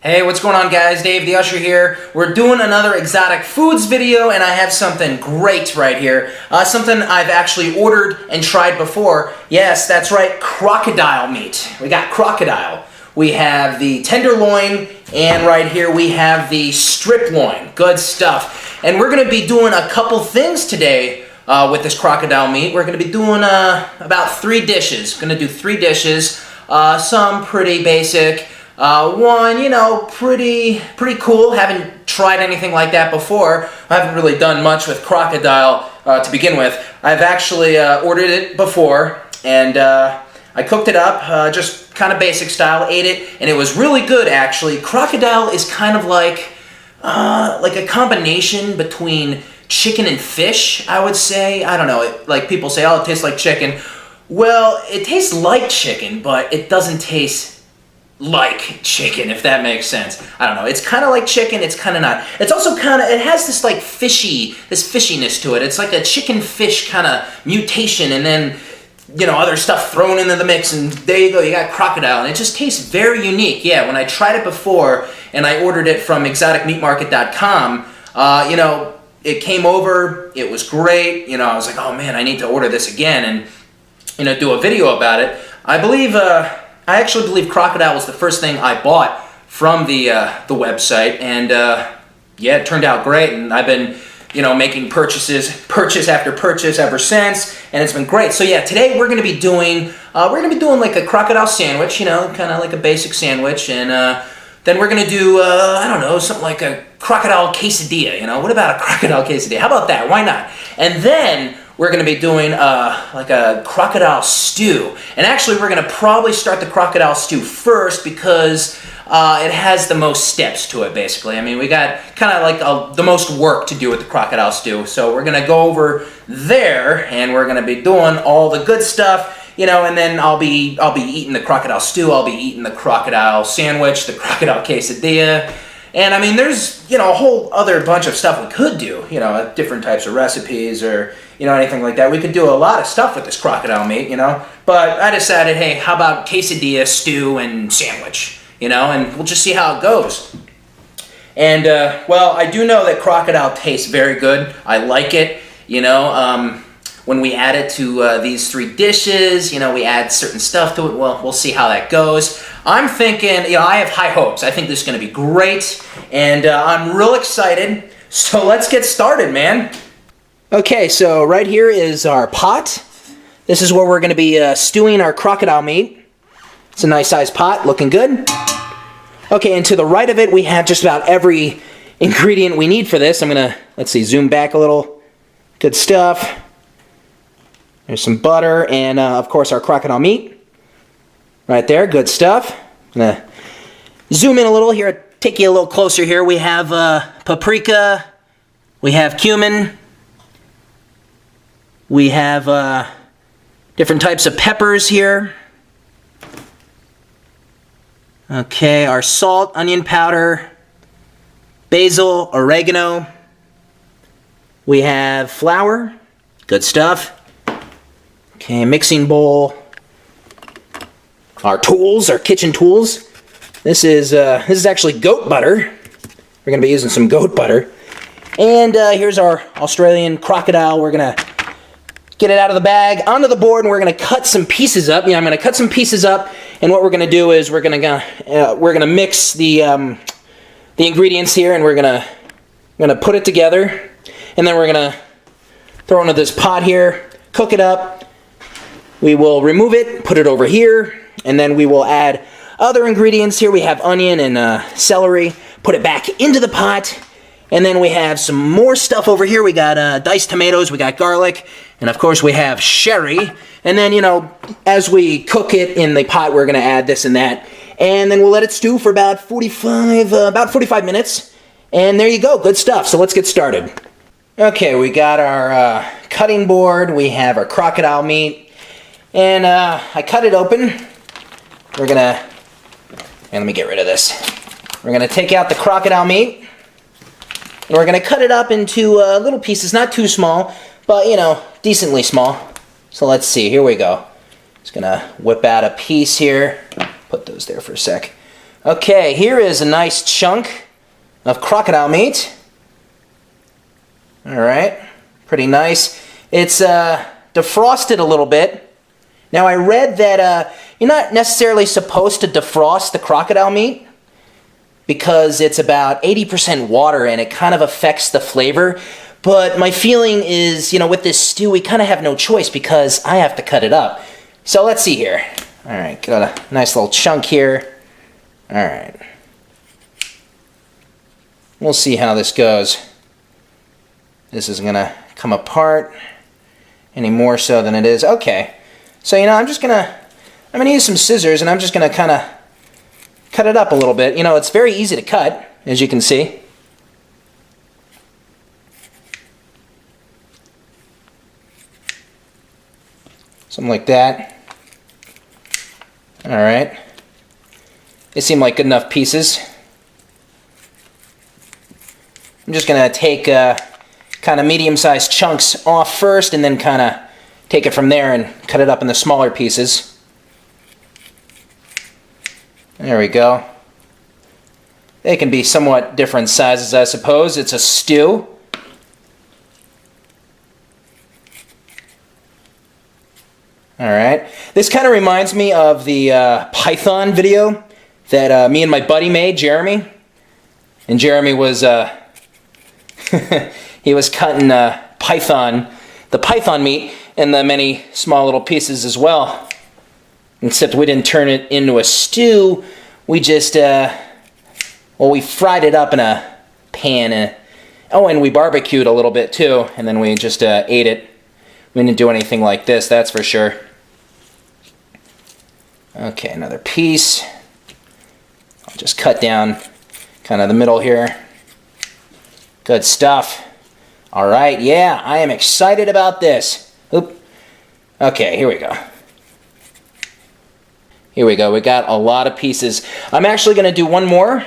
Hey, what's going on, guys? Dave the Usher here. We're doing another exotic foods video, and I have something great right here. Something I've actually ordered and tried before. Yes, that's right, crocodile meat. We got crocodile. We have the tenderloin, and right here we have the strip loin. Good stuff. And we're going to be doing a couple things today with this crocodile meat. We're going to be doing about 3 dishes. Going to do 3 dishes. Some pretty basic. One, you know, pretty cool. Haven't tried anything like that before. I haven't really done much with crocodile to begin with. I've actually ordered it before, and I cooked it up, just kind of basic style, ate it, and it was really good, actually. Crocodile is kind of like a combination between chicken and fish, I would say. I don't know, like people say, oh, it tastes like chicken. Well, it tastes like chicken, but it doesn't taste like chicken, if that makes sense. I don't know. It's kind of like chicken, it's kind of not. It's also kind of, it has this like fishiness to it. It's like a chicken fish kind of mutation, and then, you know, other stuff thrown into the mix, and there you go, you got crocodile, and it just tastes very unique. Yeah, when I tried it before, and I ordered it from exoticmeatmarket.com, you know, it came over, it was great, you know, I was like, oh man, I need to order this again, and, you know, do a video about it. I actually believe crocodile was the first thing I bought from the website, and yeah, it turned out great, and I've been, you know, making purchase after purchase ever since, and it's been great. So yeah, today we're going to be doing like a crocodile sandwich, you know, kind of like a basic sandwich, and then we're going to do I don't know, something like a crocodile quesadilla. You know, what about a crocodile quesadilla? How about that? Why not? And then we're going to be doing like a crocodile stew. And actually, we're going to probably start the crocodile stew first because it has the most steps to it, basically. I mean, we got kind of like the most work to do with the crocodile stew. So we're going to go over there, and we're going to be doing all the good stuff, you know, and then I'll be eating the crocodile stew, I'll be eating the crocodile sandwich, the crocodile quesadilla. And I mean, there's, you know, a whole other bunch of stuff we could do, you know, different types of recipes or, you know, anything like that. We could do a lot of stuff with this crocodile meat, you know. But I decided, hey, how about quesadilla, stew, and sandwich, you know, and we'll just see how it goes. And, well, I do know that crocodile tastes very good. I like it, you know. When we add it to these 3 dishes, you know, we add certain stuff to it. Well, we'll see how that goes. I'm thinking, you know, I have high hopes. I think this is going to be great, and I'm real excited. So let's get started, man. Okay, so right here is our pot. This is where we're going to be stewing our crocodile meat. It's a nice sized pot, looking good. Okay, and to the right of it, we have just about every ingredient we need for this. I'm going to, let's see, zoom back a little. Good stuff. There's some butter and, of course, our crocodile meat. Right there, good stuff. I'm going to zoom in a little here, take you a little closer here. We have paprika, we have cumin, we have different types of peppers here. Okay, our salt, onion powder, basil, oregano. We have flour, good stuff. Okay, mixing bowl. Our tools, our kitchen tools. This is actually goat butter. We're going to be using some goat butter. And here's our Australian crocodile. We're going to get it out of the bag, onto the board, and we're going to cut some pieces up. Yeah, I'm going to cut some pieces up, and what we're going to do is we're going to mix the ingredients here, and we're going to put it together, and then we're going to throw it into this pot here, cook it up. We will remove it, put it over here, and then we will add other ingredients here. We have onion and celery. Put it back into the pot, and then we have some more stuff over here. We got diced tomatoes, we got garlic, and of course we have sherry. And then, you know, as we cook it in the pot, we're going to add this and that, and then we'll let it stew for about 45 minutes. And there you go, good stuff. So let's get started. Okay, we got our cutting board. We have our crocodile meat. And I cut it open. We're going to, and let me get rid of this. We're going to take out the crocodile meat. And we're going to cut it up into little pieces, not too small, but, you know, decently small. So let's see, here we go. Just going to whip out a piece here. Put those there for a sec. Okay, here is a nice chunk of crocodile meat. Alright, pretty nice. It's defrosted a little bit. Now I read that you're not necessarily supposed to defrost the crocodile meat because it's about 80% water and it kind of affects the flavor. But my feeling is, you know, with this stew we kind of have no choice because I have to cut it up. So let's see here. Alright, got a nice little chunk here. Alright. We'll see how this goes. This isn't gonna come apart any more so than it is. Okay. So, you know, I'm gonna use some scissors and I'm just gonna kind of cut it up a little bit. You know, it's very easy to cut, as you can see. Something like that. Alright. They seem like good enough pieces. I'm just going to take kind of medium-sized chunks off first and then kind of take it from there and cut it up into smaller pieces. There we go. They can be somewhat different sizes, I suppose. It's a stew. Alright. This kind of reminds me of the Python video that me and my buddy made, Jeremy. And Jeremy was, he was cutting the python meat into many small little pieces as well. Except we didn't turn it into a stew. We just, well, we fried it up in a pan. And we barbecued a little bit too. And then we just ate it. We didn't do anything like this, that's for sure. Okay, another piece. I'll just cut down kind of the middle here. Good stuff. All right, yeah, I am excited about this. Oop. Okay, here we go. Here we go. We got a lot of pieces. I'm actually going to do one more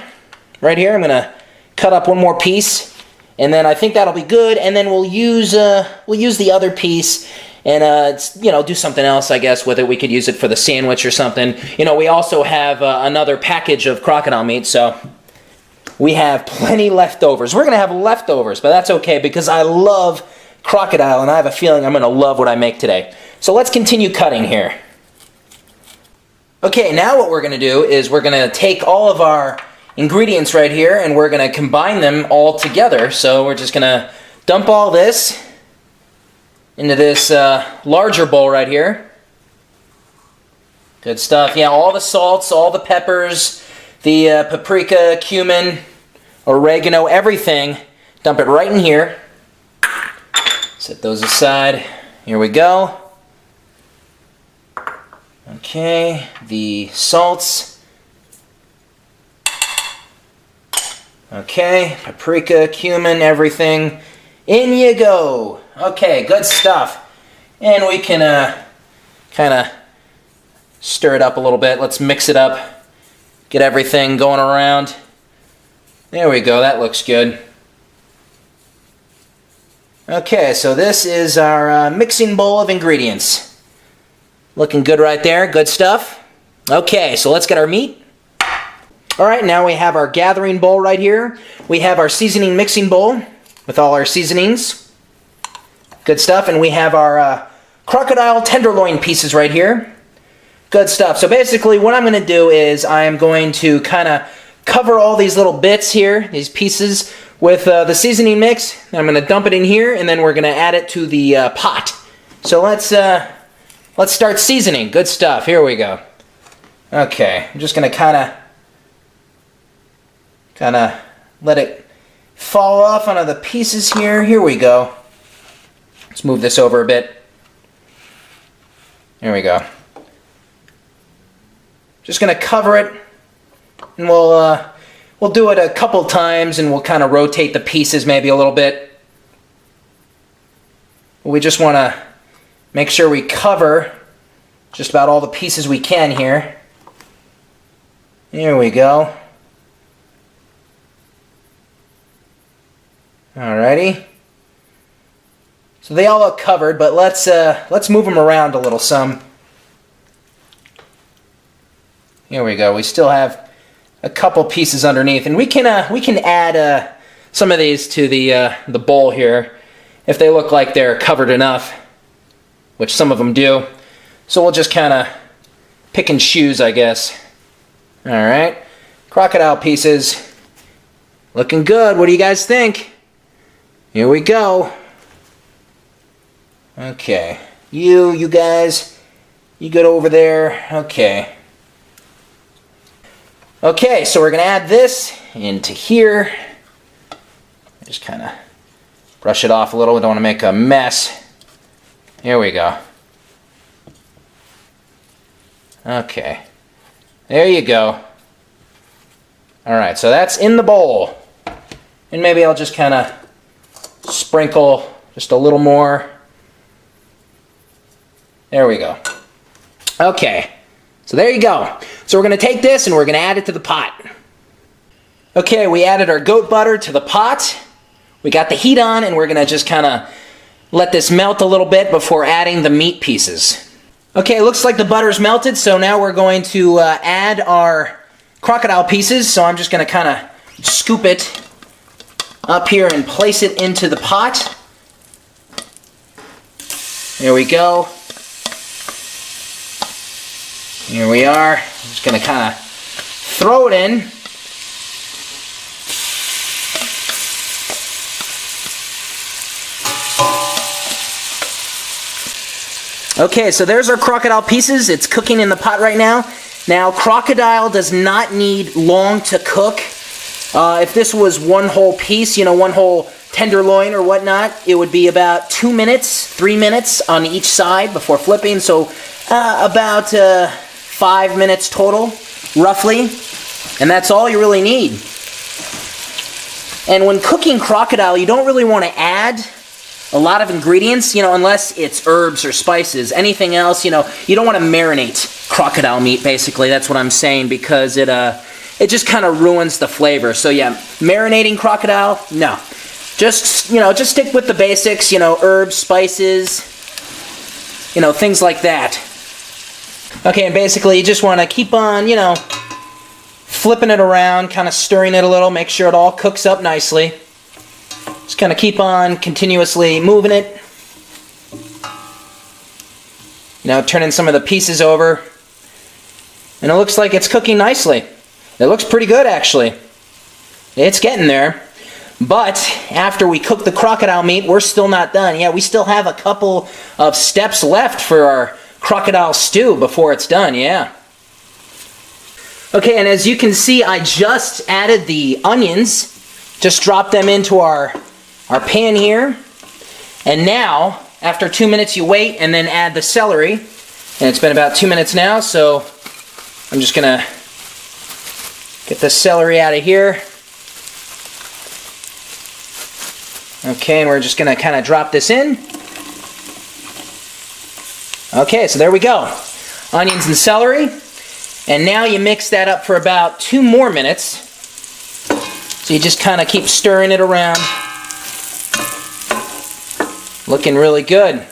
right here. I'm going to cut up one more piece, and then I think that'll be good. And then we'll use the other piece and you know, do something else, I guess, with it. We could use it for the sandwich or something. You know, we also have another package of crocodile meat, so we have plenty leftovers. We're going to have leftovers, but that's okay because I love crocodile, and I have a feeling I'm going to love what I make today. So let's continue cutting here. Okay, now what we're going to do is we're going to take all of our ingredients right here, and we're going to combine them all together. So we're just going to dump all this into this larger bowl right here. Good stuff. Yeah, all the salts, all the peppers, the paprika, cumin, oregano, everything. Dump it right in here. Set those aside. Here we go. Okay, the salts. Okay, paprika, cumin, everything. In you go. Okay, good stuff. And we can kind of stir it up a little bit. Let's mix it up. Get everything going around. There we go, that looks good. Okay, so this is our mixing bowl of ingredients. Looking good right there, good stuff. Okay, so let's get our meat. Alright, now we have our gathering bowl right here. We have our seasoning mixing bowl with all our seasonings. Good stuff, and we have our crocodile tenderloin pieces right here. Good stuff. So basically what I'm going to do is I am going to kind of cover all these little bits here, these pieces, with the seasoning mix. I'm going to dump it in here, and then we're going to add it to the pot. So let's start seasoning. Good stuff. Here we go. Okay, I'm just going to kind of let it fall off onto the pieces here. Here we go. Let's move this over a bit. There we go. Just going to cover it, and we'll do it a couple times, and we'll kind of rotate the pieces maybe a little bit. We just want to make sure we cover just about all the pieces we can here. There we go. Alrighty. So they all look covered, but let's move them around a little some. Here we go. We still have a couple pieces underneath, and we can add some of these to the bowl here if they look like they're covered enough, which some of them do. So we'll just kind of pick and choose, I guess. All right, crocodile pieces, looking good. What do you guys think? Here we go. Okay, you guys, you good over there? Okay. Okay, so we're gonna add this into here. Just kind of brush it off a little. We don't want to make a mess. Here we go. Okay, there you go. All right, so that's in the bowl. And maybe I'll just kind of sprinkle just a little more. There we go. Okay, so there you go. So we're going to take this and we're going to add it to the pot. Okay, we added our goat butter to the pot. We got the heat on, and we're going to just kind of let this melt a little bit before adding the meat pieces. Okay, it looks like the butter's melted, so now we're going to add our crocodile pieces. So I'm just going to kind of scoop it up here and place it into the pot. There we go. Here we are. I'm just going to kind of throw it in. Okay, so there's our crocodile pieces. It's cooking in the pot right now. Now, crocodile does not need long to cook. If this was one whole piece, you know, one whole tenderloin or whatnot, it would be about 2 minutes, 3 minutes on each side before flipping. So about 5 minutes total, roughly. And that's all you really need. And when cooking crocodile, you don't really want to add a lot of ingredients, you know, unless it's herbs or spices. Anything else, you know, you don't want to marinate crocodile meat, basically. That's what I'm saying, because it just kind of ruins the flavor. So yeah, marinating crocodile, no. Just, you know, just stick with the basics, you know, herbs, spices, you know, things like that. Okay, and basically you just want to keep on, you know, flipping it around, kind of stirring it a little, make sure it all cooks up nicely. Just kind of keep on continuously moving it. You know, turning some of the pieces over. And it looks like it's cooking nicely. It looks pretty good, actually. It's getting there. But after we cook the crocodile meat, we're still not done. Yeah, we still have a couple of steps left for our crocodile stew before it's done, yeah. Okay, and as you can see, I just added the onions. Just dropped them into our pan here. And now, after 2 minutes, you wait and then add the celery. And it's been about 2 minutes now, so I'm just going to get the celery out of here. Okay, and we're just going to kind of drop this in. Okay, so there we go. Onions and celery. And now you mix that up for about 2 more minutes. So you just kind of keep stirring it around. Looking really good.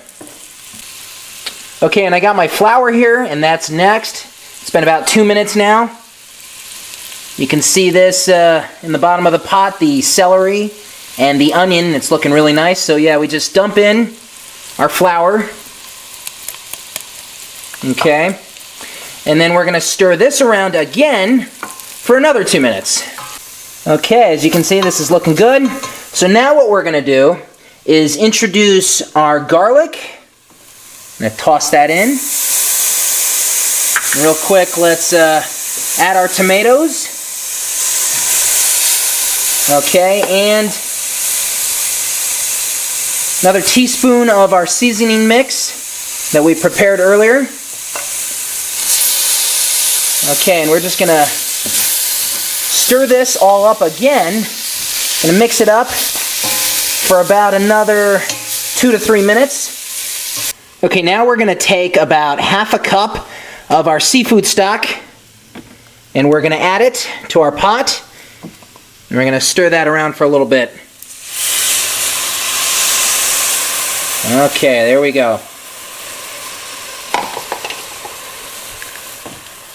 Okay, and I got my flour here, and that's next. It's been about 2 minutes now. You can see this in the bottom of the pot, the celery and the onion. It's looking really nice. So yeah, we just dump in our flour. Okay. And then we're going to stir this around again for another 2 minutes. Okay, as you can see, this is looking good. So now what we're going to do is introduce our garlic. I'm going to toss that in. Real quick, let's add our tomatoes. Okay, and another teaspoon of our seasoning mix that we prepared earlier. Okay, and we're just going to stir this all up again. Gonna mix it up for about another 2 to 3 minutes. Okay, now we're gonna take about half a cup of our seafood stock and we're gonna add it to our pot. And we're gonna stir that around for a little bit. Okay, there we go.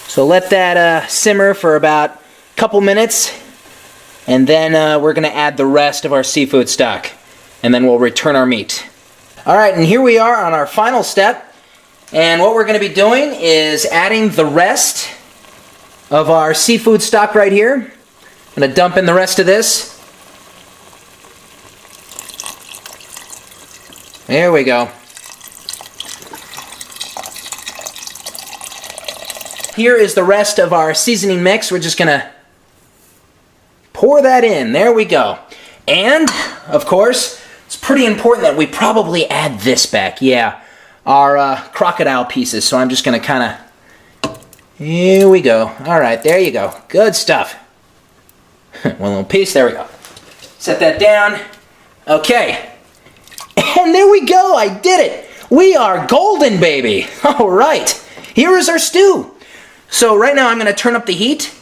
So let that simmer for about couple minutes, and then we're going to add the rest of our seafood stock, and then we'll return our meat. All right, and here we are on our final step, and what we're going to be doing is adding the rest of our seafood stock right here. I'm going to dump in the rest of this. There we go. Here is the rest of our seasoning mix. We're just going to pour that in. There we go. And, of course, it's pretty important that we probably add this back. Yeah, our crocodile pieces. So I'm just going to kind of... Here we go. All right, there you go. Good stuff. One little piece. There we go. Set that down. Okay. And there we go. I did it. We are golden, baby. All right. Here is our stew. So right now I'm going to turn up the heat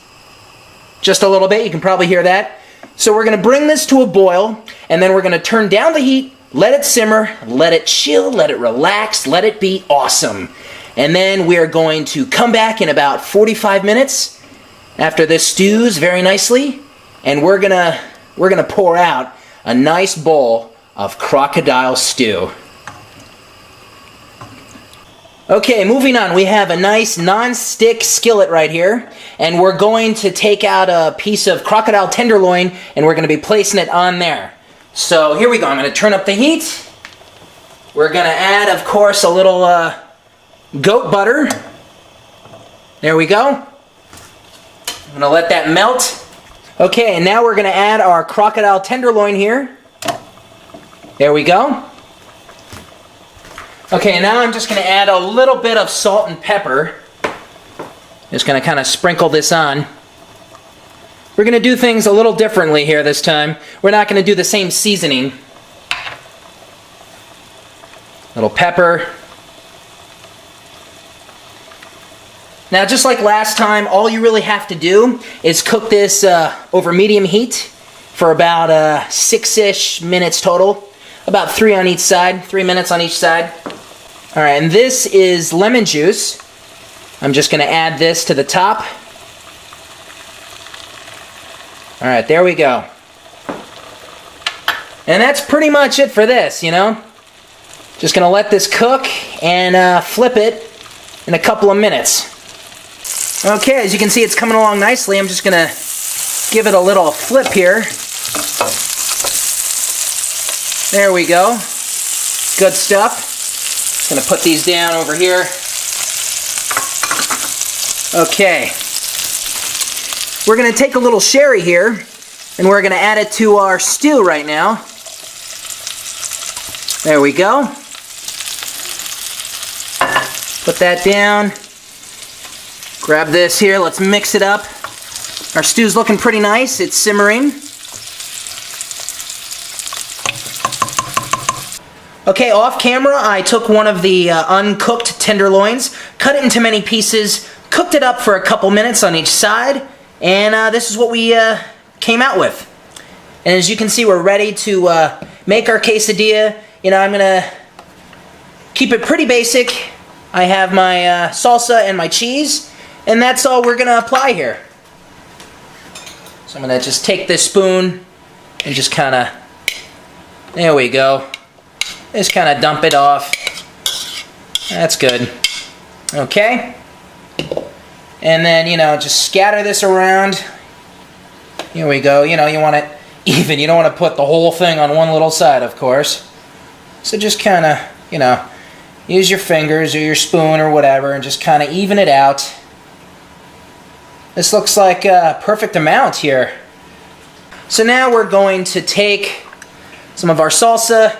just a little bit. You can probably hear that. So we're going to bring this to a boil, and then we're going to turn down the heat, let it simmer, let it chill, let it relax, let it be awesome. And then we are going to come back in about 45 minutes after this stews very nicely, and we're gonna pour out a nice bowl of crocodile stew. Okay, moving on. We have a nice non-stick skillet right here, and we're going to take out a piece of crocodile tenderloin, and we're going to be placing it on there. So here we go. I'm going to turn up the heat. We're going to add, of course, a little goat butter. There we go. I'm going to let that melt. Okay, and now we're going to add our crocodile tenderloin here. There we go. Okay, and now I'm just going to add a little bit of salt and pepper. Just going to kind of sprinkle this on. We're going to do things a little differently here this time. We're not going to do the same seasoning. Little pepper. Now, just like last time, all you really have to do is cook this over medium heat for about 6-ish minutes total. About 3 on each side, 3 minutes on each side. All right, and this is lemon juice. I'm just going to add this to the top. All right, there we go. And that's pretty much it for this, you know. Just going to let this cook and flip it in a couple of minutes. Okay, as you can see, it's coming along nicely. I'm just going to give it a little flip here. There we go. Good stuff. Just going to put these down over here. Okay. We're going to take a little sherry here, and we're going to add it to our stew right now. There we go. Put that down. Grab this here. Let's mix it up. Our stew's looking pretty nice. It's simmering. Okay, off camera, I took one of the uncooked tenderloins, cut it into many pieces, cooked it up for a couple minutes on each side, and this is what we came out with. And as you can see, we're ready to make our quesadilla. You know, I'm going to keep it pretty basic. I have my salsa and my cheese, and that's all we're going to apply here. So I'm going to just take this spoon and just kind of, there we go. Just kind of dump it off. That's good. Okay. And then, you know, just scatter this around. Here we go. You know, you want it even. You don't want to put the whole thing on one little side, of course. So just kind of, you know, use your fingers or your spoon or whatever and just kind of even it out. This looks like a perfect amount here. So now we're going to take some of our salsa.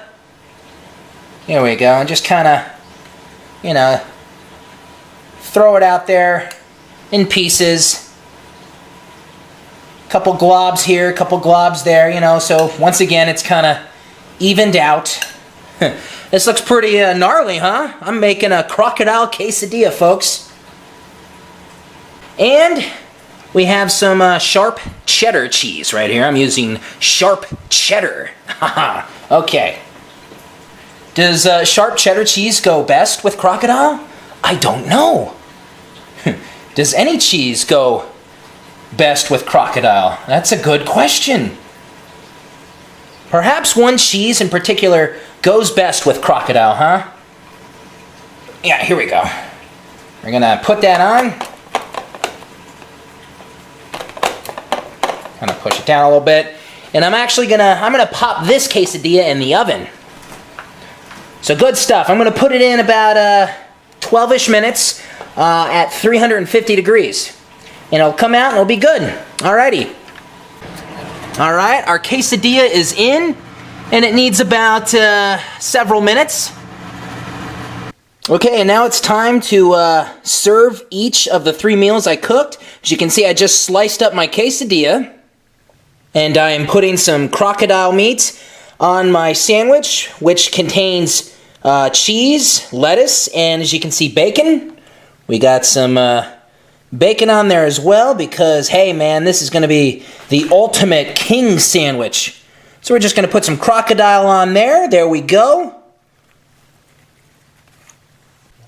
Here we go, and just kind of, you know, throw it out there in pieces. Couple globs here, couple globs there, you know, so once again, it's kind of evened out. This looks pretty gnarly, huh? I'm making a crocodile quesadilla, folks. And we have some sharp cheddar cheese right here. I'm using sharp cheddar. Okay. Does sharp cheddar cheese go best with crocodile? I don't know. Does any cheese go best with crocodile? That's a good question. Perhaps one cheese in particular goes best with crocodile, huh? Yeah, here we go. We're gonna put that on. Kind of push it down a little bit. And I'm gonna pop this quesadilla in the oven. So good stuff. I'm gonna put it in about 12-ish minutes at 350 degrees. And it'll come out and it'll be good. Alrighty. Alright, our quesadilla is in, and it needs about several minutes. Okay, and now it's time to serve each of the 3 meals I cooked. As you can see, I just sliced up my quesadilla, and I am putting some crocodile meat on my sandwich, which contains cheese, lettuce, and as you can see, bacon. We got some bacon on there as well because, hey man, this is going to be the ultimate king sandwich. So we're just going to put some crocodile on there. There we go.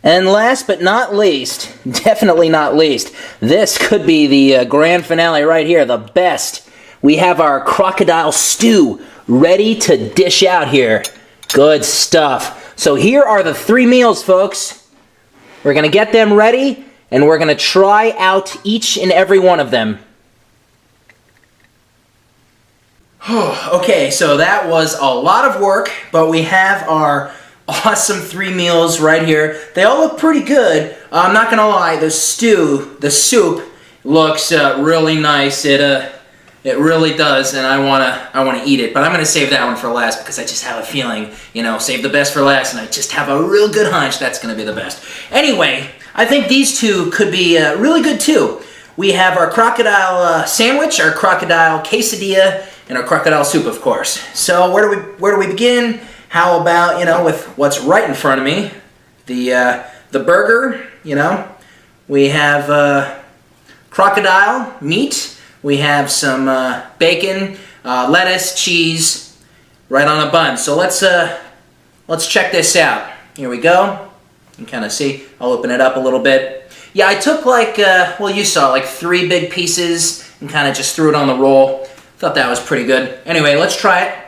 And last but not least, definitely not least, this could be the grand finale right here, the best. We have our crocodile stew ready to dish out here. Good stuff. So here are the 3 meals, folks. We're going to get them ready, and we're going to try out each and every one of them. Okay, so that was a lot of work, but we have our awesome 3 meals right here. They all look pretty good. I'm not going to lie, the soup looks really nice. It really does, and I wanna eat it. But I'm gonna save that one for last because I just have a feeling, you know, save the best for last, and I just have a real good hunch that's gonna be the best. Anyway, I think these 2 could be really good too. We have our crocodile sandwich, our crocodile quesadilla, and our crocodile soup, of course. So where do we begin? How about, you know, with what's right in front of me, the burger. You know, we have crocodile meat. We have some bacon, lettuce, cheese, right on a bun. So let's check this out. Here we go. You can kind of see. I'll open it up a little bit. Yeah, I took like, well, you saw like 3 big pieces and kind of just threw it on the roll. Thought that was pretty good. Anyway, let's try it.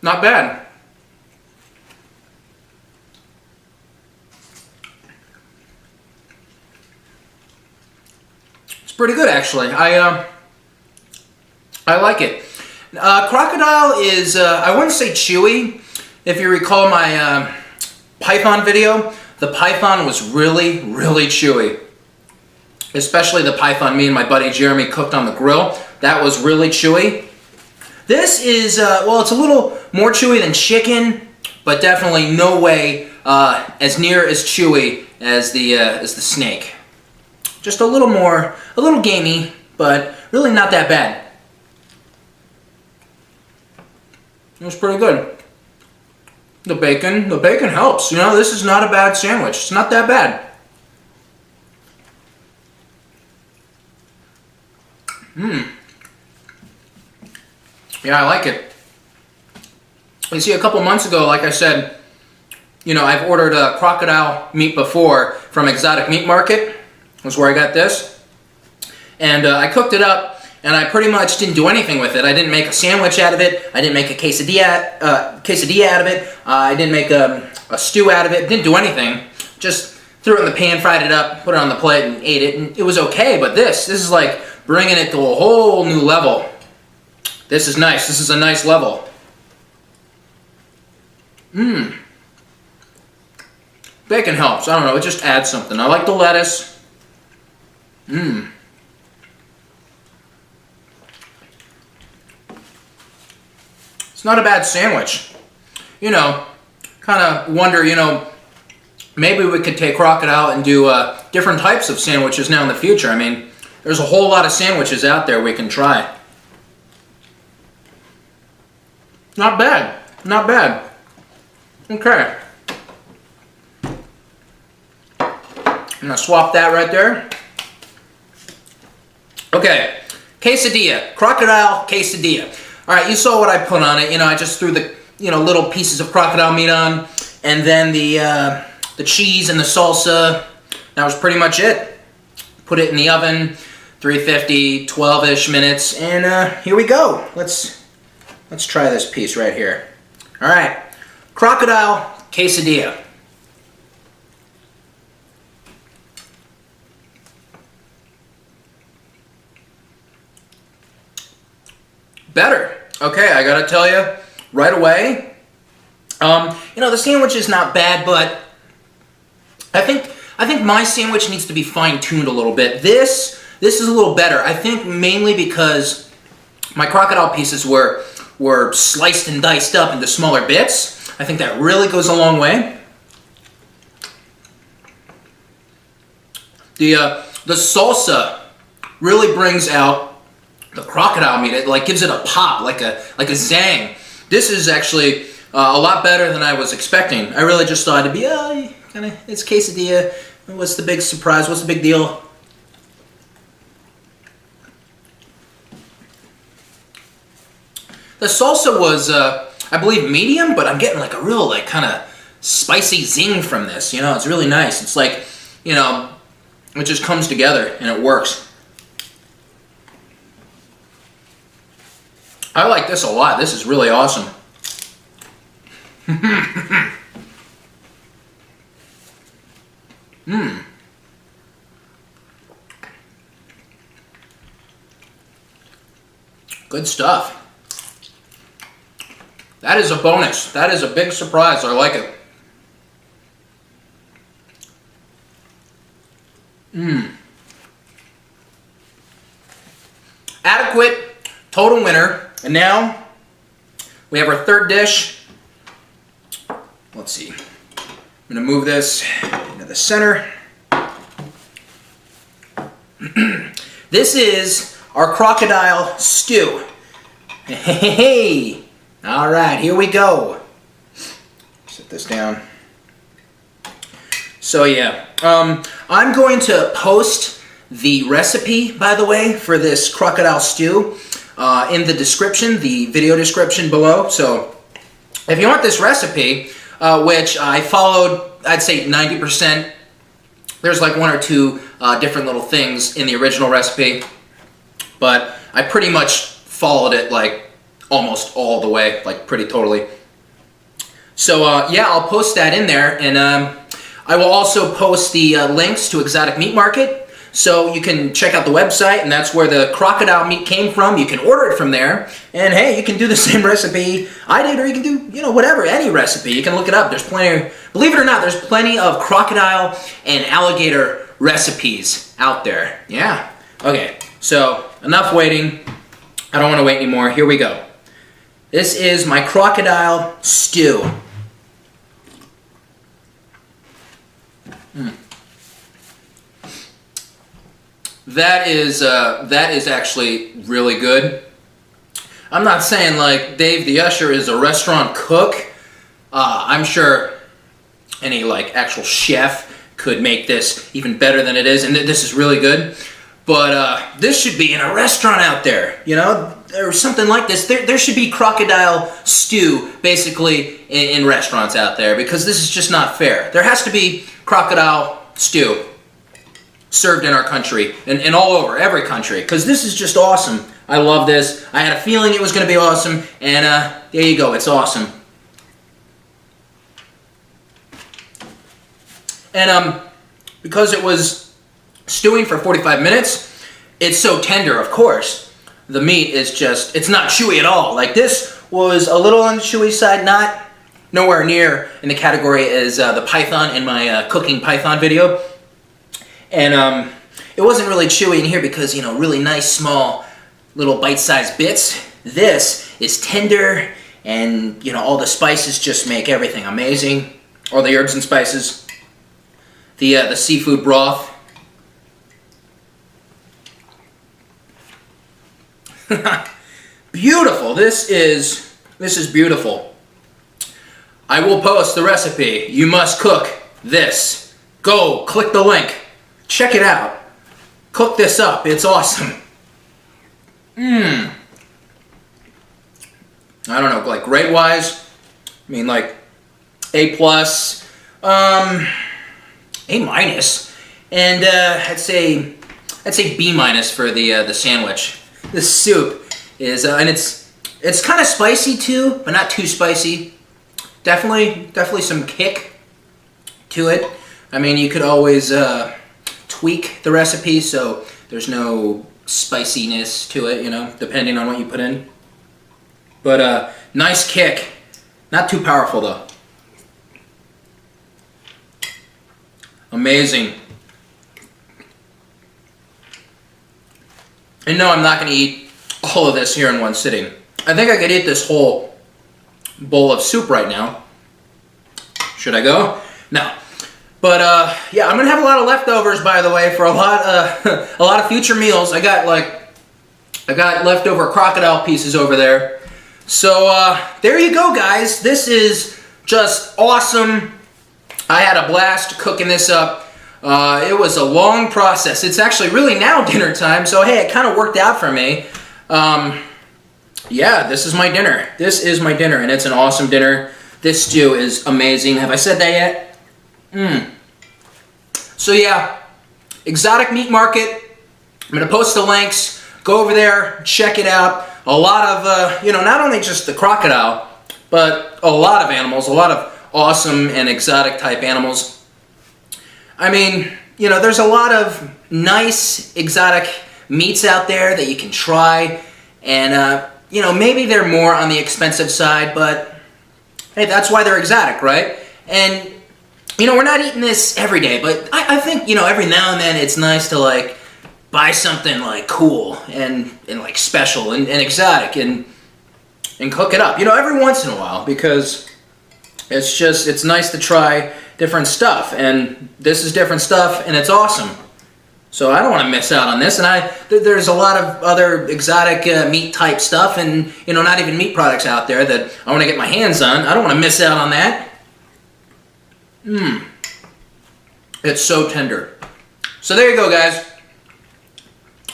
Not bad. It's pretty good, actually. I like it. Crocodile is, I wouldn't say chewy. If you recall my python video, the python was really, really chewy. Especially the python me and my buddy Jeremy cooked on the grill. That was really chewy. This is, well, it's a little more chewy than chicken, but definitely no way as near as chewy as the snake. Just a little gamey, but really not that bad. It was pretty good. The bacon helps. You know, this is not a bad sandwich. It's not that bad. Yeah, I like it. You see, a couple months ago, like I said, you know, I've ordered crocodile meat before from Exotic Meat Market. That's where I got this. And I cooked it up, and I pretty much didn't do anything with it. I didn't make a sandwich out of it. I didn't make a quesadilla out of it. I didn't make a stew out of it. Didn't do anything. Just threw it in the pan, fried it up, put it on the plate, and ate it. And it was okay, but this is like bringing it to a whole new level. This is nice. This is a nice level. Bacon helps. I don't know. It just adds something. I like the lettuce. It's not a bad sandwich. You know, kind of wonder, you know, maybe we could take crocodile and do different types of sandwiches now in the future. I mean, there's a whole lot of sandwiches out there we can try. Not bad. Not bad. Okay. I'm going to swap that right there. Okay. Quesadilla. Crocodile quesadilla. Alright, you saw what I put on it. You know, I just threw the little pieces of crocodile meat on, and then the cheese and the salsa. That was pretty much it. Put it in the oven, 350, 12-ish minutes, and here we go. Let's try this piece right here. All right, Crocodile Quesadilla. Better. Okay, I gotta tell you right away. The sandwich is not bad, but I think my sandwich needs to be fine-tuned a little bit. This is a little better. I think mainly because my crocodile pieces were sliced and diced up into smaller bits. I think that really goes a long way. The salsa really brings out the crocodile meat. It like gives it a pop, like a zang. This is actually a lot better than I was expecting. I really just thought it'd be it's quesadilla. What's the big surprise? What's the big deal? The salsa was, I believe, medium, but I'm getting like a real kind of spicy zing from this. It's really nice. It's like, it just comes together and it works. I like this a lot. This is really awesome. Good stuff. That is a bonus. That is a big surprise. I like it. Adequate, total winner. And now we have our third dish. Let's see. I'm going to move this into the center. This is our crocodile stew. Hey! All right, here we go. Set this down. So yeah, I'm going to post the recipe, by the way, for this crocodile stew in the description, the video description below. So if you want this recipe, which I followed, I'd say 90%. There's like one or two different little things in the original recipe, but I pretty much followed it like almost all the way, like pretty totally. So yeah, I'll post that in there, and I will also post the links to Exotic Meat Market, so you can check out the website, and that's where the crocodile meat came from. You can order it from there, and hey, you can do the same recipe I did, or you can do, whatever, any recipe. You can look it up. There's plenty, believe it or not, there's plenty of crocodile and alligator recipes out there. Yeah. Okay, so enough waiting. I don't want to wait anymore. Here we go. This is my crocodile stew. That is actually really good. I'm not saying like Dave the Usher is a restaurant cook. I'm sure any like actual chef could make this even better than it is, and this is really good. But this should be in a restaurant out there, or something like this. There should be crocodile stew basically in restaurants out there, because this is just not fair. There has to be crocodile stew served in our country, and all over, every country, because this is just awesome. I love this. I had a feeling it was going to be awesome, and there you go, it's awesome. And because it was stewing for 45 minutes, it's so tender, of course. The meat is just, it's not chewy at all. Like, this was a little on the chewy side, nowhere near in the category as the python in my cooking python video. And it wasn't really chewy in here because, really nice, small, little bite-sized bits. This is tender, and, all the spices just make everything amazing. All the herbs and spices. The seafood broth. Beautiful. This is beautiful. I will post the recipe. You must cook this. Go, click the link. Check it out. Cook this up. It's awesome. I don't know, like grade-wise, I mean, like, A+, A-, and I'd say B- for the sandwich. This soup is, and it's kind of spicy too, but not too spicy. Definitely some kick to it. I mean, you could always tweak the recipe so there's no spiciness to it, you know, depending on what you put in. But nice kick. Not too powerful though. Amazing. And no, I'm not going to eat all of this here in one sitting. I think I could eat this whole bowl of soup right now. Should I go? No. But yeah, I'm gonna have a lot of leftovers, by the way, for a lot of future meals. I got leftover crocodile pieces over there. So there you go, guys. This is just awesome. I had a blast cooking this up. It was a long process. It's actually really now dinner time, so hey, it kind of worked out for me. Yeah, this is my dinner. This is my dinner, and it's an awesome dinner. This stew is amazing. Have I said that yet? So yeah, Exotic Meat Market. I'm going to post the links. Go over there, check it out. A lot of, you know, not only just the crocodile, but a lot of animals, a lot of awesome and exotic type animals. I mean, you know, there's a lot of nice exotic meats out there that you can try. And, you know, maybe they're more on the expensive side, but hey, that's why they're exotic, right? And, you know, we're not eating this every day, but I think, you know, every now and then it's nice to, like, buy something, like, cool and like, special and exotic and cook it up, you know, every once in a while, because it's nice to try different stuff, and this is different stuff, and it's awesome. So I don't want to miss out on this, and there's a lot of other exotic meat type stuff, and, you know, not even meat products out there that I want to get my hands on. I don't want to miss out on that. It's so tender. So there you go, guys.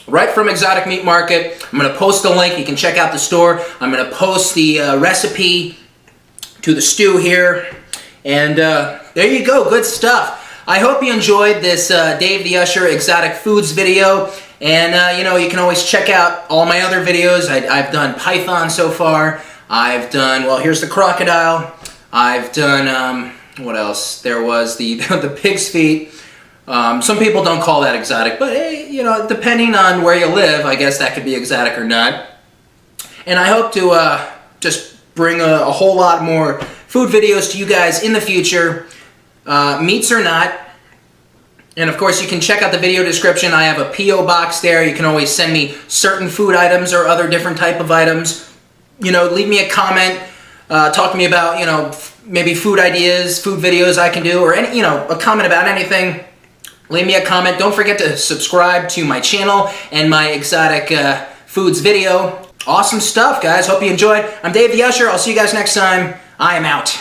Right from Exotic Meat Market. I'm going to post the link. You can check out the store. I'm going to post the recipe to the stew here. And there you go. Good stuff. I hope you enjoyed this Dave the Usher Exotic Foods video. And, you know, you can always check out all my other videos. I've done python so far. I've done, well, here's the crocodile. I've done, what else? There was the pig's feet. Some people don't call that exotic, but hey, you know, depending on where you live, I guess that could be exotic or not. And I hope to just bring a whole lot more food videos to you guys in the future, meats or not. And of course, you can check out the video description. I have a P.O. box there. You can always send me certain food items or other different type of items. You know, leave me a comment. Talk to me about, you know, maybe food ideas, food videos I can do, or any, you know, a comment about anything. Leave me a comment. Don't forget to subscribe to my channel and my exotic foods video. Awesome stuff, guys. Hope you enjoyed. I'm Dave the Usher. I'll see you guys next time. I am out.